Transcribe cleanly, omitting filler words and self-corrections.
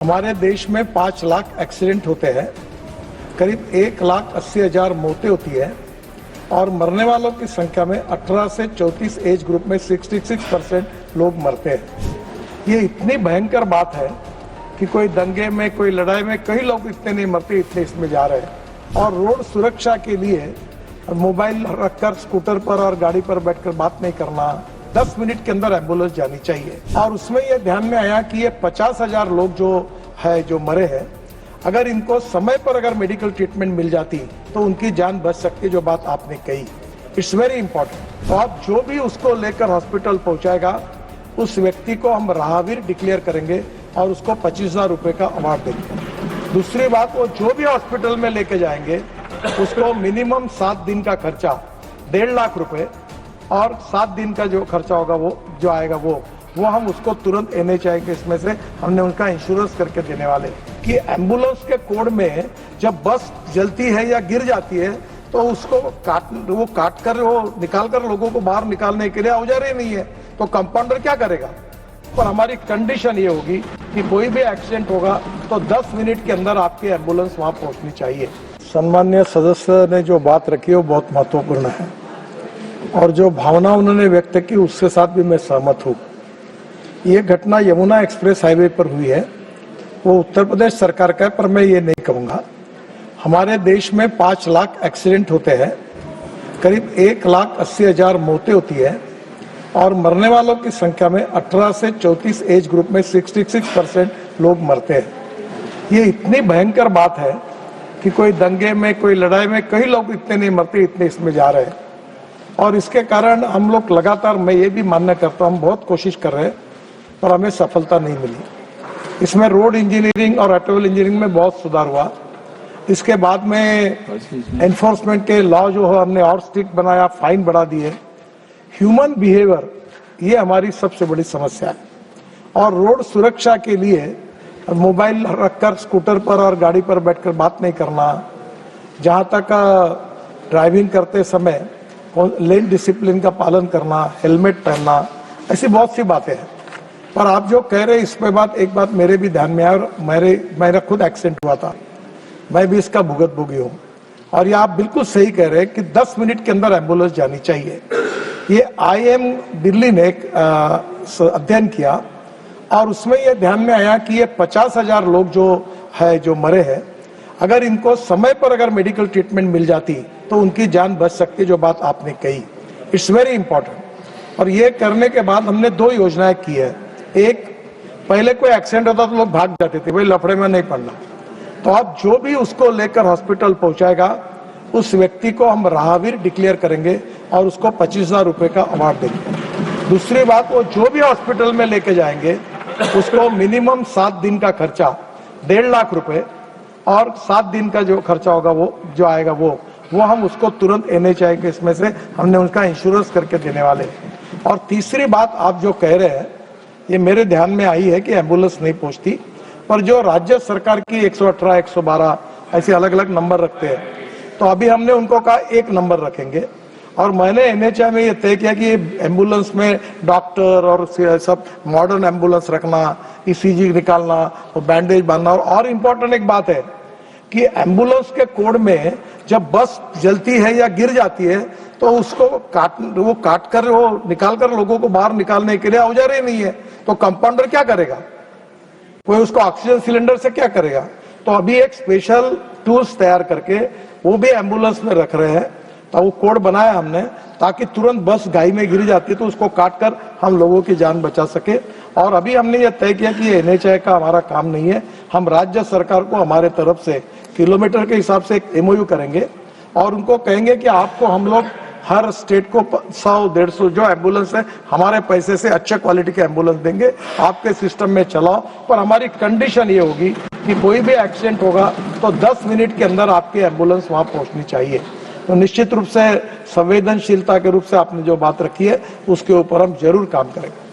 हमारे देश में 5 लाख एक्सीडेंट होते हैं, करीब 1,80,000 मौतें होती है और मरने वालों की संख्या में 18 से 34 एज ग्रुप में 66% लोग मरते हैं। ये इतनी भयंकर बात है कि कोई दंगे में, कोई लड़ाई में कई लोग इतने नहीं मरते, इतने इसमें जा रहे हैं। और रोड सुरक्षा के लिए मोबाइल रखकर स्कूटर पर और गाड़ी पर बैठकर बात नहीं करना, 10 मिनट के अंदर एम्बुलेंस जानी चाहिए। और उसमें यह ध्यान में आया कि ये 50,000 लोग जो मरे हैं, अगर इनको समय पर अगर मेडिकल ट्रीटमेंट मिल जाती तो उनकी जान बच सकती, जो बात आपने कही, इट्स वेरी इंपॉर्टेंट। तो आप जो भी उसको लेकर हॉस्पिटल पहुंचाएगा, उस व्यक्ति को हम राहगीर डिक्लेयर करेंगे और उसको 25,000 रुपए का अवार्ड देंगे। दूसरी बात, वो जो भी हॉस्पिटल में लेके जाएंगे उसको मिनिमम 7 दिन का खर्चा 1.5 लाख रुपए और 7 दिन का जो खर्चा होगा वो आएगा वो हम उसको तुरंत NHI के इसमें से हमने उनका इंश्योरेंस करके देने वाले। कि एम्बुलेंस के कोड में जब बस जलती है या गिर जाती है तो उसको काट कर निकाल कर लोगों को बाहर निकालने के लिए औजार ही नहीं है, तो कंपाउंडर क्या करेगा। पर हमारी कंडीशन ये होगी कि कोई भी एक्सीडेंट होगा तो 10 मिनट के अंदर आपकी एम्बुलेंस वहां पहुंचनी चाहिए। सम्मान्य सदस्य ने जो बात रखी है वो बहुत महत्वपूर्ण है और जो भावना उन्होंने व्यक्त की उसके साथ भी मैं सहमत हूँ। ये घटना यमुना एक्सप्रेस हाईवे पर हुई है, वो उत्तर प्रदेश सरकार का है, पर मैं ये नहीं कहूँगा। हमारे देश में 5 लाख एक्सीडेंट होते हैं, करीब 1,80,000 मौतें होती है और मरने वालों की संख्या में 18 से 34 एज ग्रुप में 66% लोग मरते हैं। ये इतनी भयंकर बात है कि कोई दंगे में, कोई लड़ाई में कई लोग इतने नहीं मरते, इतने इसमें जा रहे हैं। और इसके कारण हम लोग लगातार, मैं ये भी मानना करता हूँ, हम बहुत कोशिश कर रहे हैं पर हमें सफलता नहीं मिली। इसमें रोड इंजीनियरिंग और ऑटोमोबाइल इंजीनियरिंग में बहुत सुधार हुआ। इसके बाद में एनफोर्समेंट के लॉ जो है हमने और स्ट्रिक्ट बनाया, फाइन बढ़ा दिए। ह्यूमन बिहेवियर ये हमारी सबसे बड़ी समस्या है और रोड सुरक्षा के लिए मोबाइल रखकर स्कूटर पर और गाड़ी पर बैठकर बात नहीं करना, जहाँ तक ड्राइविंग करते समय लेन डिसिप्लिन का पालन करना, हेलमेट पहनना, ऐसी बहुत सी बातें हैं। पर आप जो कह रहे हैं इसमें एक बात मेरे भी ध्यान में आया और मेरा खुद एक्सीडेंट हुआ था, मैं भी इसका भुगतभोगी हूँ। और ये आप बिल्कुल सही कह रहे हैं कि 10 मिनट के अंदर एम्बुलेंस जानी चाहिए। ये IIM दिल्ली ने एक अध्ययन किया और उसमें यह ध्यान में आया कि ये 50,000 लोग जो मरे हैं, अगर इनको समय पर अगर मेडिकल ट्रीटमेंट मिल जाती तो उनकी जान बच सकती, जो बात आपने कही, इट्स वेरी इंपॉर्टेंट। और ये करने के बाद हमने 2 योजनाएं की है। एक, पहले कोई एक्सीडेंट होता तो लोग भाग जाते थे, भाई लफड़े में नहीं पड़ना, तो आप जो भी उसको लेकर हॉस्पिटल पहुंचाएगा उस व्यक्ति को हम राहगीर डिक्लेयर करेंगे और उसको 25,000 रुपए का अवार्ड देंगे। दूसरी बात, वो जो भी हॉस्पिटल में लेके जाएंगे उसको मिनिमम 7 दिन का खर्चा 1.5 लाख रुपए और 7 दिन का जो खर्चा होगा वो हम उसको तुरंत NHI के इसमें से हमने उनका इंश्योरेंस करके देने वाले। और तीसरी बात, आप जो कह रहे हैं ये मेरे ध्यान में आई है कि एम्बुलेंस नहीं पहुंचती, पर जो राज्य सरकार की 118, 112 ऐसे अलग अलग नंबर रखते हैं, तो अभी हमने उनको कहा एक नंबर रखेंगे। और मैंने NHI में ये तय किया कि एम्बुलेंस में डॉक्टर और सब मॉडर्न एम्बुलेंस रखना, ECG निकालना, बैंडेज बांधना। और इम्पोर्टेंट एक बात है कि एम्बुलेंस के कोड में जब बस जलती है या गिर जाती है तो उसको काट कर निकाल कर लोगों को बाहर निकालने के लिए औजार ही नहीं है, तो कंपाउंडर क्या करेगा। कोई उसको ऑक्सीजन सिलेंडर से क्या करेगा। तो अभी एक स्पेशल टूल्स तैयार करके वो भी एम्बुलेंस में रख रहे हैं, तो वो कोड बनाया हमने ताकि तुरंत बस गाय में गिर जाती है तो उसको काट कर हम लोगों की जान बचा सके। और अभी हमने ये तय किया कि ये NHI का हमारा काम नहीं है, हम राज्य सरकार को हमारे तरफ से किलोमीटर के हिसाब से एक MOU करेंगे और उनको कहेंगे कि आपको हम लोग हर स्टेट को 100-150 जो एम्बुलेंस है हमारे पैसे से अच्छे क्वालिटी के एम्बुलेंस देंगे, आपके सिस्टम में चलाओ। पर हमारी कंडीशन ये होगी कि कोई भी एक्सीडेंट होगा तो 10 मिनट के अंदर आपकी एम्बुलेंस वहां पहुंचनी चाहिए। तो निश्चित रूप से संवेदनशीलता के रूप से आपने जो बात रखी है उसके ऊपर हम जरूर काम करेंगे।